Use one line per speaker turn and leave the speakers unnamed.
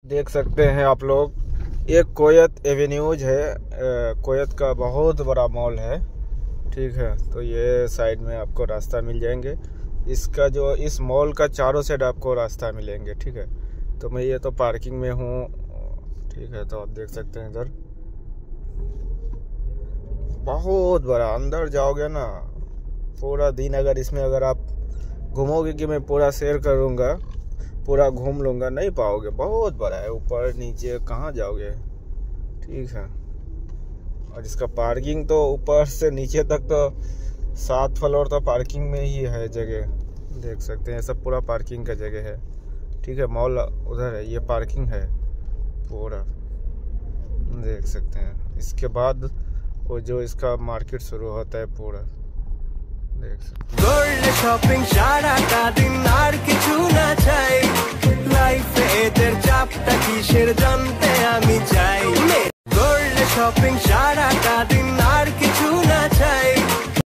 देख सकते हैं आप लोग, ये कोयत एवेन्यूज है। कोयत का बहुत बड़ा मॉल है। ठीक है, तो ये साइड में आपको रास्ता मिल जाएंगे। इसका जो इस मॉल का चारों साइड आपको रास्ता मिलेंगे। ठीक है, तो मैं ये तो पार्किंग में हूँ। ठीक है, तो आप देख सकते हैं इधर बहुत बड़ा। अंदर जाओगे ना, पूरा दिन अगर इसमें अगर आप घूमोगे कि मैं पूरा शेयर करूँगा, पूरा घूम लूँगा, नहीं पाओगे। बहुत बड़ा है, ऊपर नीचे कहाँ जाओगे। ठीक है, और इसका पार्किंग तो ऊपर से नीचे तक तो 7 फ्लोर तो पार्किंग में ही है जगह। देख सकते हैं, सब पूरा पार्किंग का जगह है। ठीक है, मॉल उधर है, ये पार्किंग है पूरा। देख सकते हैं, इसके बाद वो जो इसका मार्केट शुरू होता है पूरा। देख सकते हैं
शॉपिंग সারাটা দিন আর কিছু না চাই লাইফে এদের চাপটা কিসের জানতে আমি চাই গোল্ড শপিং সারাটা দিন